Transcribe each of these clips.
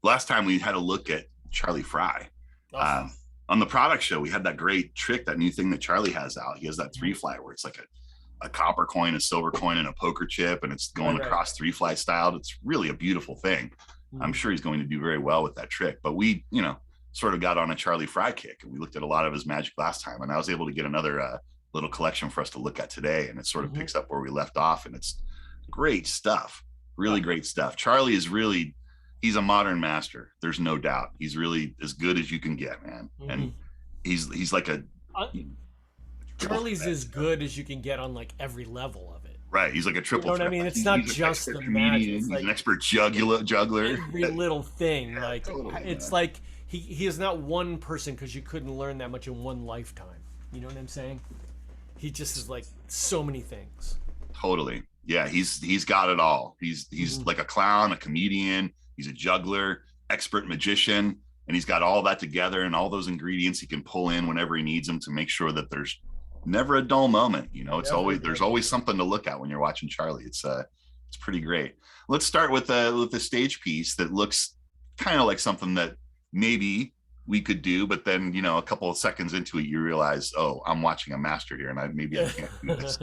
last time we had a look at Charlie Frye. Oh. Um, on the product show, we had that great trick, that new thing that Charlie has out. He has that three fly where it's like a copper coin, a silver coin, and a poker chip, and it's going across three fly style. It's really a beautiful thing. I'm sure he's going to do very well with that trick. But we, sort of got on a Charlie Frye kick, and we looked at a lot of his magic last time, and I was able to get another little collection for us to look at today, and it sort of picks up where we left off, and it's great stuff. Really great stuff. Charlie is really, he's a modern master. There's no doubt. He's really as good as you can get, man. And he's like a Charlie's as good as you can get on like every level of it. Right. He's like a triple. You know what I mean? It's not just the magic. He's like an expert juggler. Every little thing. Like it's like he is not one person, because you couldn't learn that much in one lifetime. You know what I'm saying? He just is like so many things. Totally. Yeah, he's got it all. He's like a clown, a comedian. He's a juggler, expert magician, and he's got all that together, and all those ingredients he can pull in whenever he needs them to make sure that there's never a dull moment. There's always something to look at when you're watching Charlie. It's pretty great. Let's start with the stage piece that looks kind of like something that maybe we could do, but then a couple of seconds into it you realize, oh, I'm watching a master here, and I can't do this.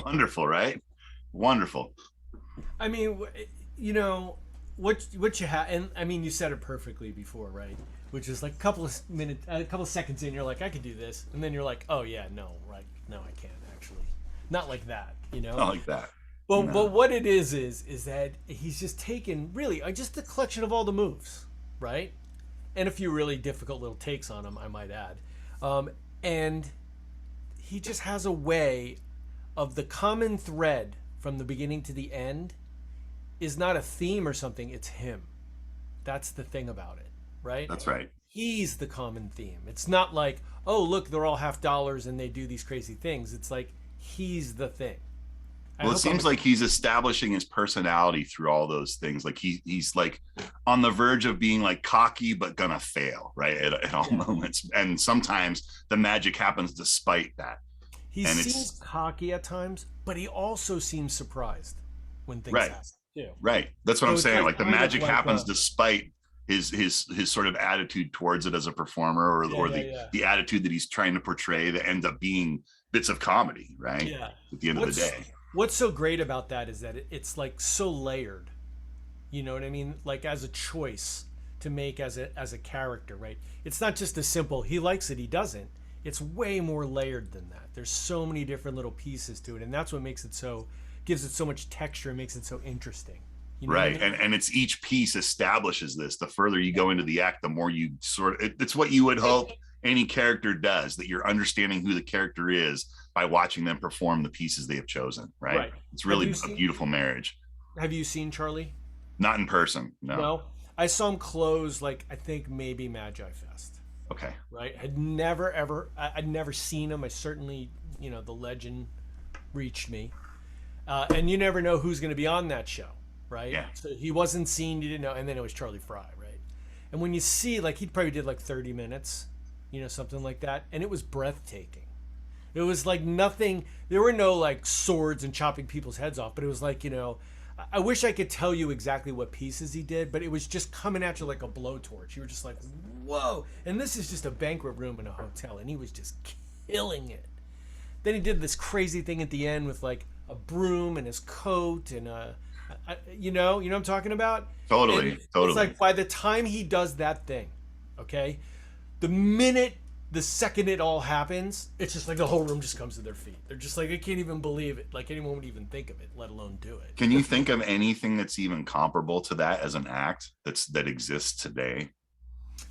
Wonderful, right? Wonderful. I mean, what you have, and I mean, you said it perfectly before, right? Which is like a couple of seconds in, you're like, I could do this, and then you're like, oh yeah, no, right, no, I can't actually, not like that, Not like that. But what it is that he's just taken really just a collection of all the moves, right, and a few really difficult little takes on them, I might add, and he just has a way of the common thread from the beginning to the end is not a theme or something, it's him. That's the thing about it, right? That's right. He's the common theme. It's not like, oh, look, they're all $50 and they do these crazy things. It's like, he's the thing. Well, it seems like he's establishing his personality through all those things. Like he's like on the verge of being like cocky, but gonna fail, right? At all moments. And sometimes the magic happens despite that. He seems cocky at times, but he also seems surprised when things happen too. Right. That's what I'm saying. Like the magic happens despite his sort of attitude towards it as a performer, or the attitude that he's trying to portray that ends up being bits of comedy, right? Yeah. At the end of the day. What's so great about that is that it's like so layered. You know what I mean? Like as a choice to make as a character, right? It's not just a simple, he likes it, he doesn't. It's way more layered than that. There's so many different little pieces to it, and that's what makes it gives it so much texture and makes it so interesting. You know right. I mean? And it's each piece establishes this. The further you go into the act, the more you it's what you would hope any character does, that you're understanding who the character is by watching them perform the pieces they have chosen, right? Right. It's really a beautiful marriage. Have you seen Charlie? Not in person, no. No. I saw him close like I think maybe Magi Fest. Okay. Right. Had never ever I'd never seen him. I certainly, the legend reached me. And you never know who's going to be on that show, right? Yeah. So he wasn't seen, you didn't know, and then it was Charlie Frye, right? And when you see, like, he probably did like 30 minutes, something like that, and it was breathtaking. It was like nothing. There were no like swords and chopping people's heads off, but it was like, I wish I could tell you exactly what pieces he did, but it was just coming at you like a blowtorch. You were just like, whoa. And this is just a banquet room in a hotel, and he was just killing it. Then he did this crazy thing at the end with like a broom and his coat and what I'm talking about? Totally. And it's like by the time he does that thing, okay, the second it all happens, it's just like the whole room just comes to their feet. They're just like, I can't even believe it. Like anyone would even think of it, let alone do it. Can you think of anything that's even comparable to that as an act that exists today?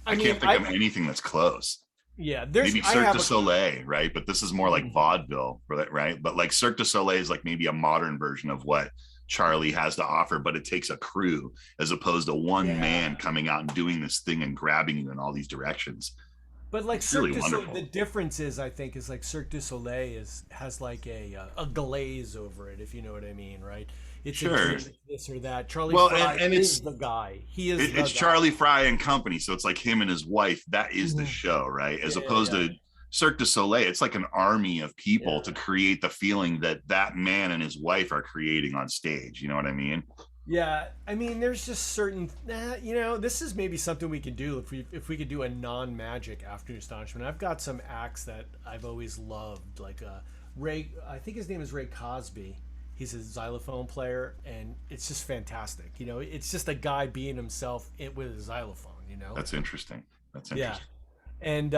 I can't think of anything that's close. Yeah, there's maybe Cirque du Soleil, right? But this is more like vaudeville, right? But like Cirque du Soleil is like maybe a modern version of what Charlie has to offer, but it takes a crew as opposed to one man coming out and doing this thing and grabbing you in all these directions. But like Cirque du Soleil, the difference is, I think, is like Cirque du Soleil has like a glaze over it, if you know what I mean, right? It's this or that. Charlie Frye and is the guy. It's Charlie Frye and company, so it's like him and his wife. That is the show, right? As opposed to Cirque du Soleil, it's like an army of people to create the feeling that man and his wife are creating on stage. You know what I mean? Yeah, I mean, there's just certain, this is maybe something we could do if we could do a non-magic Afternoon Astonishment. I've got some acts that I've always loved, like Ray. I think his name is Ray Cosby. He's a xylophone player, and it's just fantastic. It's just a guy being himself with a xylophone. That's interesting. Yeah, and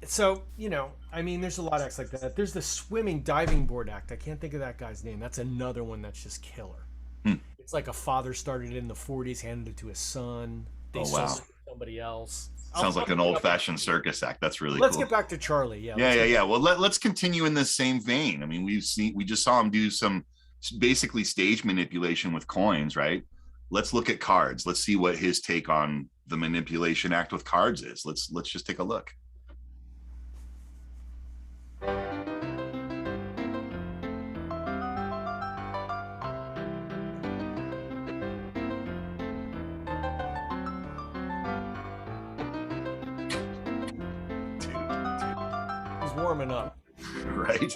so I mean, there's a lot of acts like that. There's the swimming diving board act. I can't think of that guy's name. That's another one that's just killer. It's like a father started it in the 40s, handed it to his son. They sold it to somebody else. Sounds like an old-fashioned circus act. That's really Let's cool. get back to Charlie. Yeah. Well, let's continue in this same vein. I mean, we just saw him do some basically stage manipulation with coins, right? Let's look at cards. Let's see what his take on the manipulation act with cards is. Let's just take a look. Warming up, right?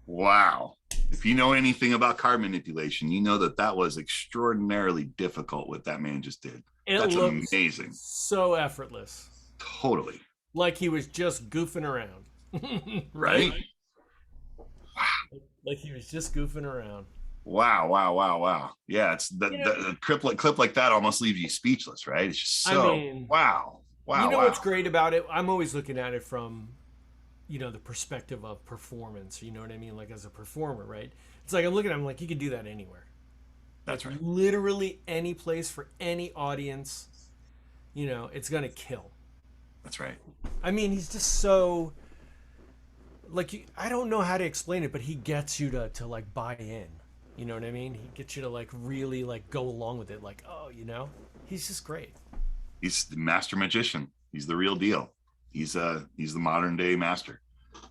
Wow. If you know anything about card manipulation, you know that was extraordinarily difficult what that man just did. That's amazing. So effortless. Totally. Like he was just goofing around. Right? Wow. Like he was just goofing around. Wow. Yeah, it's the clip like that almost leaves you speechless, right? It's just so wow. You know what's great about it? I'm always looking at it from the perspective of performance. You know what I mean? Like as a performer, right? It's like I'm looking at him like you could do that anywhere. That's right. Literally any place for any audience. It's gonna kill. That's right. I mean, he's just so like I don't know how to explain it, but he gets you to like buy in. You know what I mean? He gets you to like really like go along with it. Like, oh, he's just great. He's the master magician. He's the real deal. He's the modern day master.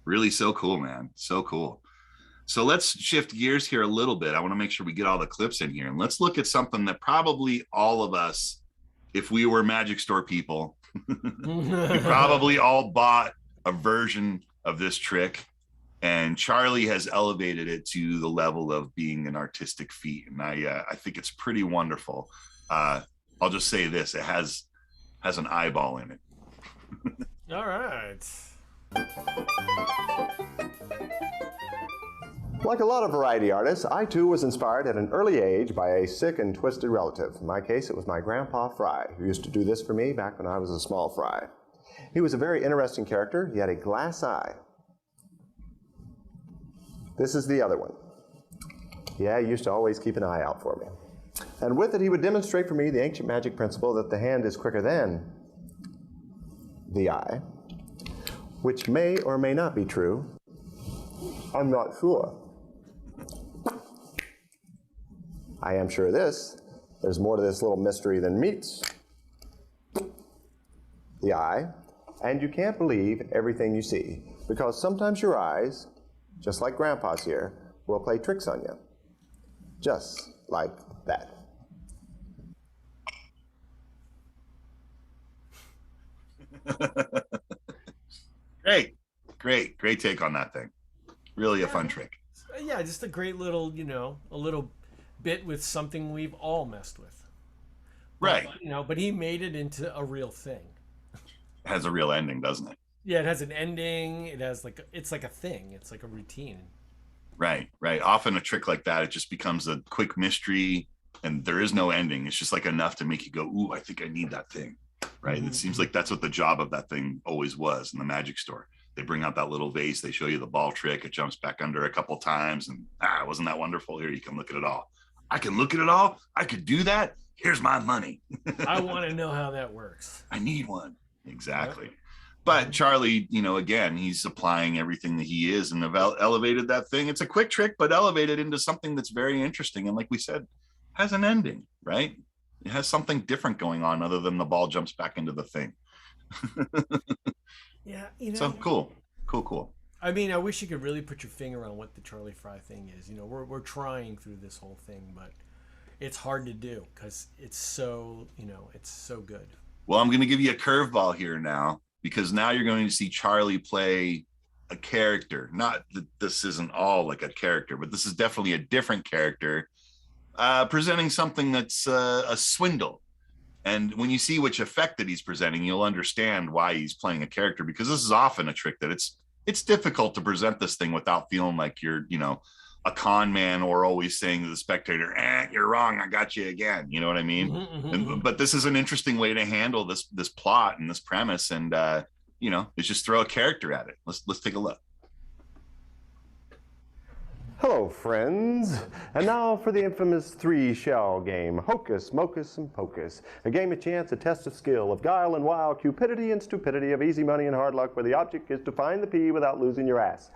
Really so cool, man. So cool. So let's shift gears here a little bit. I want to make sure we get all the clips in here, and let's look at something that probably all of us, if we were magic store people, we probably all bought a version of this trick, and Charlie has elevated it to the level of being an artistic feat, and I think it's pretty wonderful. I'll just say this: it has an eyeball in it. All right. Like a lot of variety artists, I too was inspired at an early age by a sick and twisted relative. In my case, it was my grandpa Frye, who used to do this for me back when I was a small fry. He was a very interesting character. He had a glass eye. This is the other one. Yeah, he used to always keep an eye out for me. And with it, he would demonstrate for me the ancient magic principle that the hand is quicker than the eye, which may or may not be true. I'm not sure. I am sure of this. There's more to this little mystery than meets the eye, and you can't believe everything you see, because sometimes your eyes, just like Grandpa's here, will play tricks on you. Just like that. Great take on that thing. Really a fun trick. Yeah, just a great little, a little bit with something we've all messed with. Right. But he made it into a real thing. It has a real ending, doesn't it? Yeah, it has an ending. It has it's like a thing. It's like a routine. Right. Often a trick like that, it just becomes a quick mystery and there is no ending. It's just like enough to make you go, ooh, I think I need that thing. Right. Mm-hmm. It seems like that's what the job of that thing always was in the magic store. They bring out that little vase. They show you the ball trick. It jumps back under a couple times. And wasn't that wonderful? Here, you can look at it all. I can look at it all. I could do that. Here's my money. I want to know how that works. I need one. Exactly. Yep. But Charlie, again, he's applying everything that he is and elevated that thing. It's a quick trick, but elevated into something that's very interesting. And like we said, has an ending, right? It has something different going on other than the ball jumps back into the thing. Yeah, so cool. I mean, I wish you could really put your finger on what the Charlie Frye thing is. We're trying through this whole thing, but it's hard to do because it's so, it's so good. Well, I'm going to give you a curveball here now, because now you're going to see Charlie play a character. Not that this isn't all like a character, but this is definitely a different character, presenting something that's a swindle. And when you see which effect that he's presenting, you'll understand why he's playing a character, because this is often a trick that it's difficult to present this thing without feeling like you're, a con man, or always saying to the spectator, you're wrong, I got you again. You know what I mean? Mm-hmm. But this is an interesting way to handle this plot and this premise. And, is just throw a character at it. Let's take a look. Hello, friends. And now for the infamous 3-shell game, Hocus, Mocus, and Pocus. A game of chance, a test of skill, of guile and wile, cupidity and stupidity, of easy money and hard luck, where the object is to find the P without losing your ass.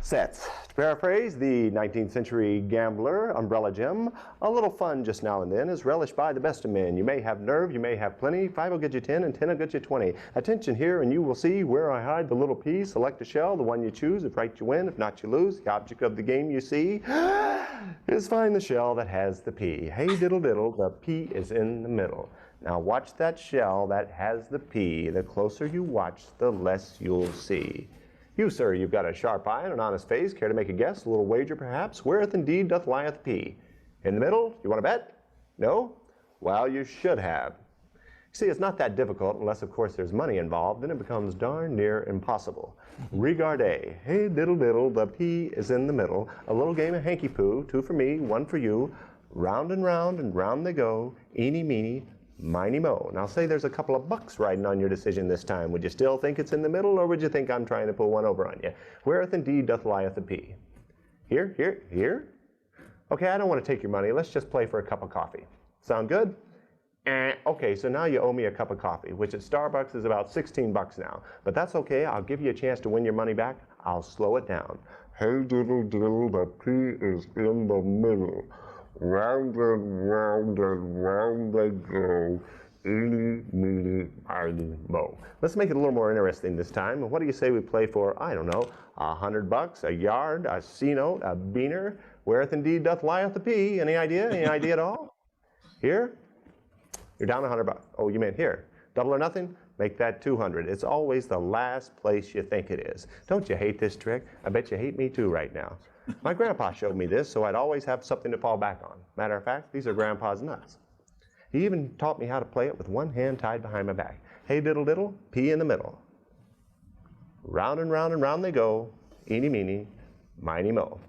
Sets. To paraphrase the 19th century gambler, Umbrella Jim, a little fun just now and then is relished by the best of men. You may have nerve, you may have plenty, 5 will get you 10 and 10 will get you 20. Attention here and you will see where I hide the little P. Select a shell, the one you choose. If right you win, if not you lose. The object of the game you see is find the shell that has the P. Hey diddle diddle, the P is in the middle. Now watch that shell that has the P. The closer you watch, the less you'll see. You, sir, you've got a sharp eye and an honest face. Care to make a guess? A little wager, perhaps? Whereth indeed doth lieth P? In the middle? You want to bet? No? Well, you should have. See, it's not that difficult unless, of course, there's money involved. Then it becomes darn near impossible. Regardez. Hey, diddle diddle, the P is in the middle. A little game of hanky-poo, 2 for me, 1 for you. Round and round they go. Eeny, meeny, miny, mo. Now say there's a couple of bucks riding on your decision this time. Would you still think it's in the middle, or would you think I'm trying to pull one over on you? Where'th indeed doth lieth the P? Here, here, here? Okay, I don't want to take your money. Let's just play for a cup of coffee. Sound good? Okay, so now you owe me a cup of coffee, which at Starbucks is about 16 bucks now. But that's okay, I'll give you a chance to win your money back. I'll slow it down. Hey diddle diddle, the P is in the middle. Round and round they go. Eeny, meeny, miny, mo. Let's make it a little more interesting this time. What do you say we play for, I don't know, $100, a yard, a C-note, a beaner? Where'th indeed doth lieth the P? Any idea? Any idea at all? Here? You're down $100. Oh, you meant here. Double or nothing? Make that 200. It's always the last place you think it is. Don't you hate this trick? I bet you hate me too right now. My grandpa showed me this, so I'd always have something to fall back on. Matter of fact, these are Grandpa's nuts. He even taught me how to play it with one hand tied behind my back. Hey diddle diddle, P in the middle. Round and round they go. Eeny meeny, miny mo.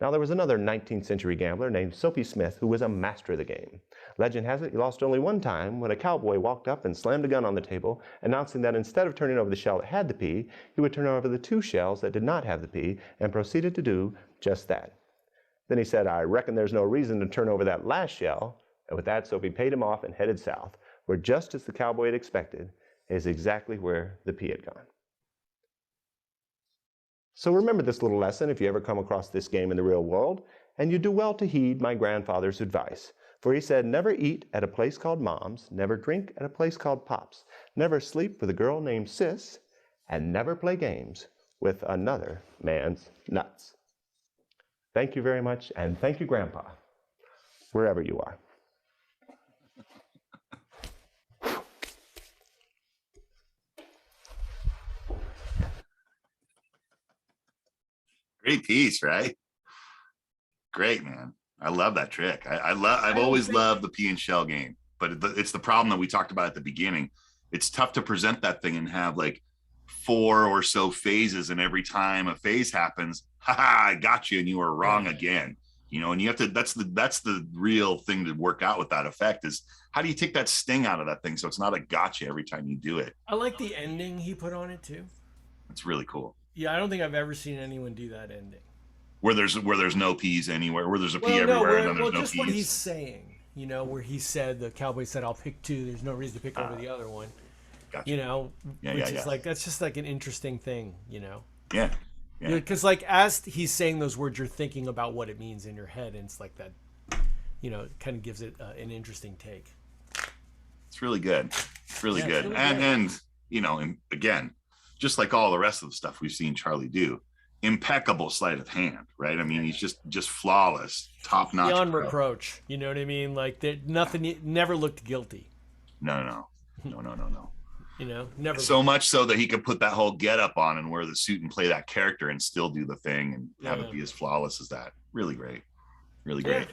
Now there was another 19th century gambler named Soapy Smith who was a master of the game. Legend has it he lost only one time when a cowboy walked up and slammed a gun on the table, announcing that instead of turning over the shell that had the P, he would turn over the 2 shells that did not have the P, and proceeded to do just that. Then he said, I reckon there's no reason to turn over that last shell, and with that Soapy paid him off and headed south, where just as the cowboy had expected, is exactly where the P had gone. So remember this little lesson if you ever come across this game in the real world, and you do well to heed my grandfather's advice. For he said, never eat at a place called Mom's, never drink at a place called Pop's, never sleep with a girl named Sis, and never play games with another man's nuts. Thank you very much, and thank you, Grandpa, wherever you are. Great piece, right? Great, man. I love that trick. I've always loved the pea and shell game, but it's the problem that we talked about at the beginning. It's tough to present that thing and have like 4 or so phases, and every time a phase happens, haha, I got you, and you were wrong again. You know, and you have to. That's the real thing to work out with that effect is how do you take that sting out of that thing so it's not a gotcha every time you do it. I like the ending he put on it too. It's really cool. Yeah, I don't think I've ever seen anyone do that ending. Where there's no peas anywhere, where there's a pea everywhere, and then there's no just peas. what he's saying, you know, where he said the cowboy said, "I'll pick 2. There's no reason to pick over the other one." Gotcha. You know, which is like that's just like an interesting thing, you know. Yeah. Because like as he's saying those words, you're thinking about what it means in your head, and it's like that, you know, it kind of gives it an interesting take. It's really good. It's really good, and you know, and again, just like all the rest of the stuff we've seen Charlie do, impeccable sleight of hand, right? I mean, he's just flawless, top notch, beyond reproach. You know what I mean? Like nothing, never looked guilty. No. You know, never. So much so that he could put that whole get up on and wear the suit and play that character and still do the thing and have it be as flawless as that. Really great. Really great.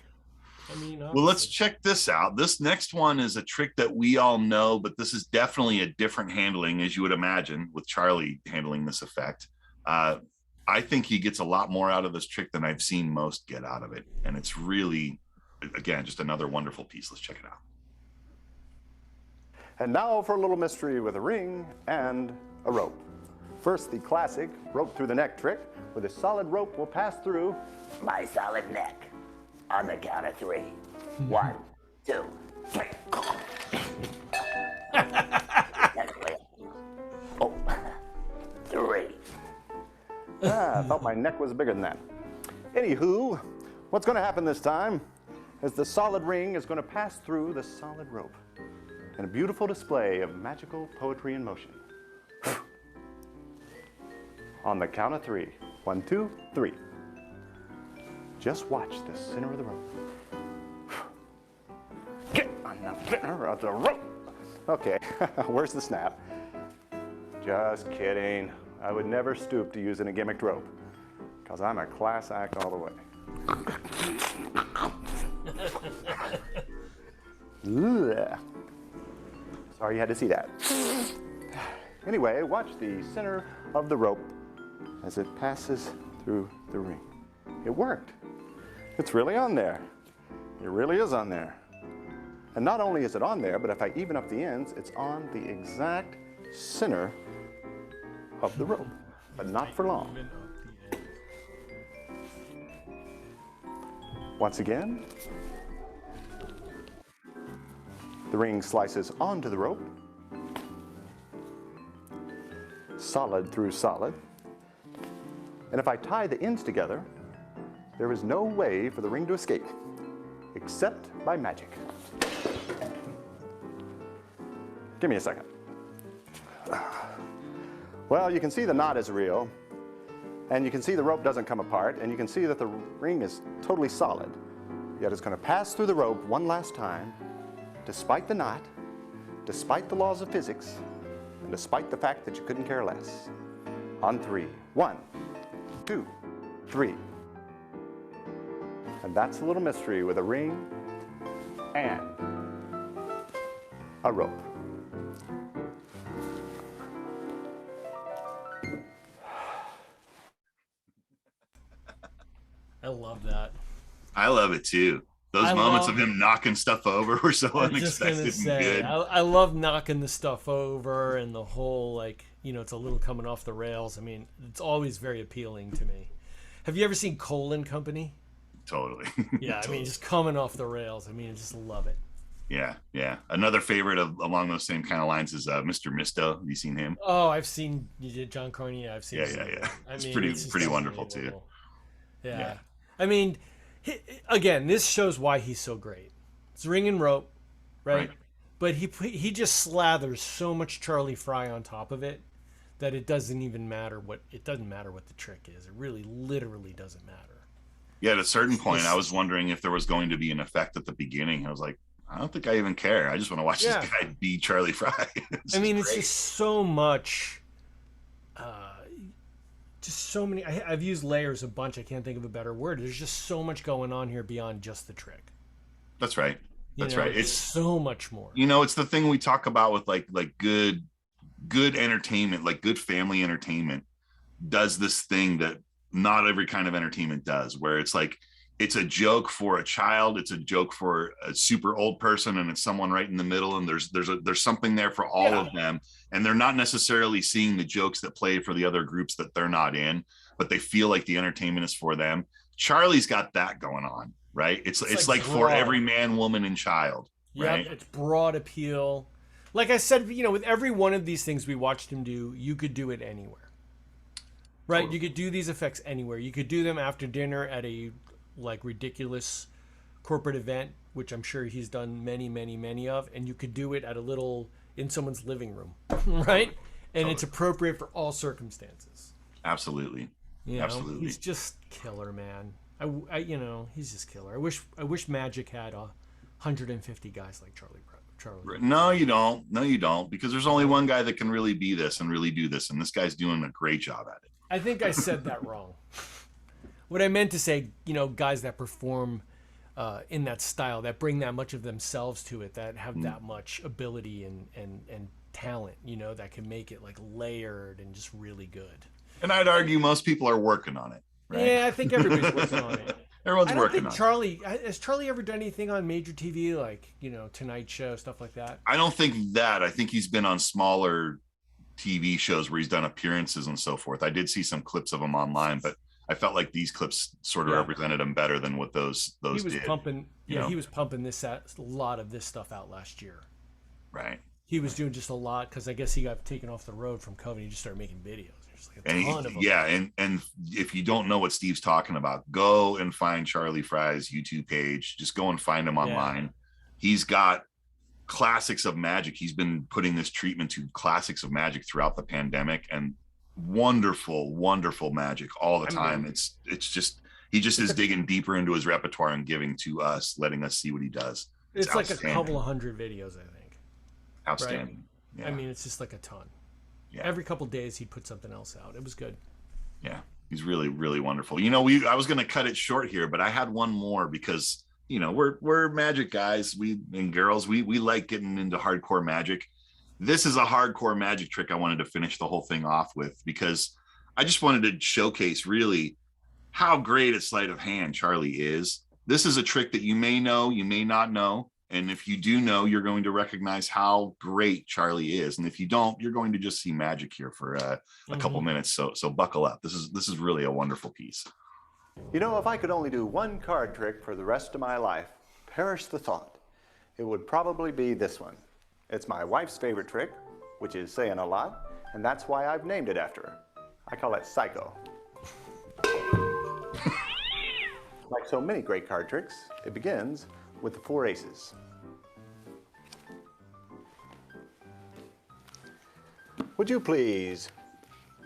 I mean, well, let's check this out. This next one is a trick that we all know, but this is definitely a different handling, as you would imagine, with Charlie handling this effect. I think he gets a lot more out of this trick than I've seen most get out of it. And it's really, again, just another wonderful piece. Let's check it out. And now for a little mystery with a ring and a rope. First, the classic rope through the neck trick, where the solid rope will pass through my solid neck. On the count of 3. 1, 2, 3. Oh, 3. I thought my neck was bigger than that. Anywho, what's going to happen this time is the solid ring is going to pass through the solid rope in a beautiful display of magical poetry in motion. On the count of 3. 1, 2, 3. Just watch the center of the rope. Get on the center of the rope. Okay, where's the snap? Just kidding. I would never stoop to using a gimmicked rope, because I'm a class act all the way. Ugh. Sorry you had to see that. Anyway, watch the center of the rope as it passes through the ring. It worked. It's really on there. It really is on there. And not only is it on there, but if I even up the ends, it's on the exact center of the rope, but not for long. Once again, the ring slices onto the rope, solid through solid. And if I tie the ends together, there is no way for the ring to escape, except by magic. Give me a second. Well, you can see the knot is real, and you can see the rope doesn't come apart, and you can see that the ring is totally solid. Yet it's going to pass through the rope one last time, despite the knot, despite the laws of physics, and despite the fact that you couldn't care less. On 3. 1, 2, 3. And that's a little mystery with a ring and a rope. I love that. I love it too. Those moments of him knocking stuff over were so unexpected and good. I love knocking the stuff over and the whole, like, you know, it's a little coming off the rails. I mean, it's always very appealing to me. Have you ever seen Cole and Company? Totally. Yeah, Totally. I mean, just coming off the rails. I mean, I just love it. Yeah, yeah. Another favorite along those same kind of lines is Mr. Misto. Have you seen him? Oh, I've seen John Carney. I've seen. Yeah. I It's mean, pretty wonderful too. Yeah. I mean, again, this shows why he's so great. It's ring and rope, right? But he just slathers so much Charlie Frye on top of it that it doesn't matter what the trick is. It really, literally doesn't matter. Yeah, at a certain point, I was wondering if there was going to be an effect at the beginning. I was like, I don't think I even care. I just want to watch this guy be Charlie Frye. I mean, it's just so much. Just so many. I've used layers a bunch. I can't think of a better word. There's just so much going on here beyond just the trick. That's right. That's right. It's so much more. You know, it's the thing we talk about with like good entertainment, like good family entertainment does this thing that not every kind of entertainment does, where it's like, it's a joke for a child, it's a joke for a super old person, and it's someone right in the middle, and there's something there for all of them, and they're not necessarily seeing the jokes that play for the other groups that they're not in, but they feel like the entertainment is for them. Charlie's got that going on, right? It's like for every man, woman, and child, right? It's broad appeal. Like I said, you know, with every one of these things we watched him do, you could do it anywhere, right? Totally. You could do these effects anywhere. You could do them after dinner at a like ridiculous corporate event, which I'm sure he's done many of, and you could do it at in someone's living room, right? And it's appropriate for all circumstances. Absolutely. Absolutely. He's just killer, man. He's just killer. I wish Magic had 150 guys like Charlie. No, you don't, because there's only one guy that can really be this and really do this, and this guy's doing a great job at it. I think I said that wrong. What I meant to say, you know, guys that perform in that style, that bring that much of themselves to it, that have that much ability and talent, you know, that can make it like layered and just really good. And I'd argue most people are working on it. Right? Yeah, I think everybody's working on it. Everyone's working on it. Has Charlie ever done anything on major TV, like, you know, Tonight Show, stuff like that? I don't think that. I think he's been on smaller TV shows where he's done appearances and so forth. I did see some clips of him online, but I felt like these clips sort of represented him better than what those he was did. Pumping, he was pumping a lot of this stuff out last year. Right. He was doing just a lot because I guess he got taken off the road from COVID. He just started making videos. There's like a ton of them. Yeah, and if you don't know what Steve's talking about, go and find Charlie Frye's YouTube page. Just go and find him online. He's got classics of magic. He's been putting this treatment to classics of magic throughout the pandemic, and wonderful magic all the time. It's just he just is digging deeper into his repertoire and giving to us, letting us see what he does. It's like a couple of hundred videos, I think. Outstanding. Right? Yeah. I mean, it's just like a ton. Yeah. Every couple of days he'd put something else out. It was good. Yeah, he's really wonderful. You know, I was going to cut it short here, but I had one more because, you know, we're magic guys, and girls, we like getting into hardcore magic. This is a hardcore magic trick I wanted to finish the whole thing off with, because I just wanted to showcase really how great at sleight of hand Charlie is. This is a trick that you may know, you may not know, And if you do know, you're going to recognize how great Charlie is. And if you don't, you're going to just see magic here for a couple minutes. So buckle up. This is really a wonderful piece. You know, if I could only do one card trick for the rest of my life, perish the thought, it would probably be this one. It's my wife's favorite trick, which is saying a lot, and that's why I've named it after her. I call it Psycho. Like so many great card tricks, it begins with the 4 aces. Would you please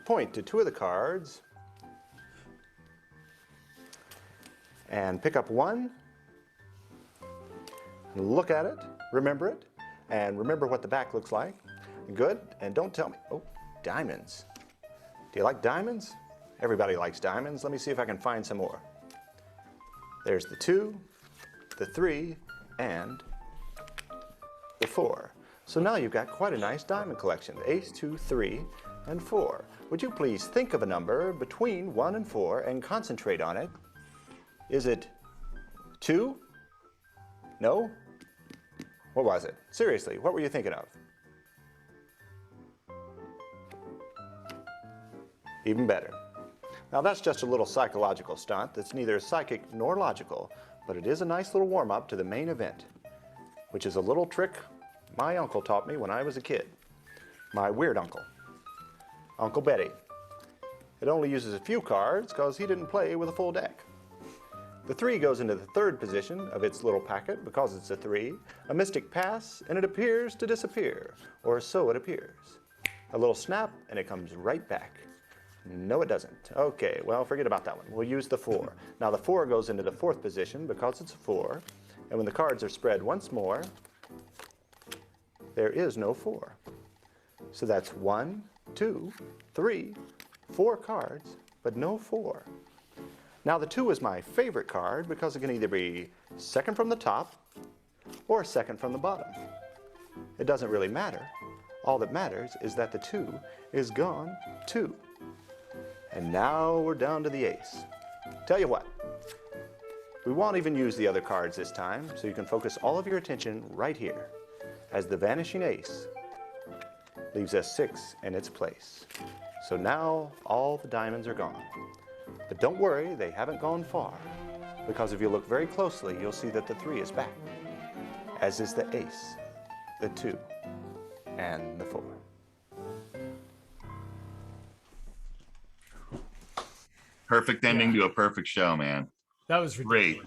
point to 2 of the cards and pick up one, look at it, remember it, and remember what the back looks like. Good, and don't tell me, oh, diamonds. Do you like diamonds? Everybody likes diamonds. Let me see if I can find some more. There's the 2, the 3, and the 4. So now you've got quite a nice diamond collection. Ace, 2, 3, and 4. Would you please think of a number between 1 and 4 and concentrate on it? Is it 2? No? What was it? Seriously, what were you thinking of? Even better. Now that's just a little psychological stunt that's neither psychic nor logical, but it is a nice little warm-up to the main event, which is a little trick my uncle taught me when I was a kid. My weird uncle, Uncle Betty. It only uses a few cards because he didn't play with a full deck. The 3 goes into the 3rd position of its little packet because it's a 3, a mystic pass, and it appears to disappear, or so it appears. A little snap, and it comes right back. No, it doesn't. Okay, well, forget about that one. We'll use the 4. Now the 4 goes into the 4th position because it's a 4, and when the cards are spread once more, there is no 4. So that's 1, 2, 3, 4 cards, but no 4. Now the 2 is my favorite card because it can either be second from the top or second from the bottom. It doesn't really matter. All that matters is that the 2 is gone too. And now we're down to the ace. Tell you what, we won't even use the other cards this time, so you can focus all of your attention right here as the vanishing ace leaves a 6 in its place. So now all the diamonds are gone. But don't worry, they haven't gone far, because if you look very closely, you'll see that the 3 is back, as is the ace, the 2, and the 4. Perfect ending to a perfect show, man. That was ridiculous. Great.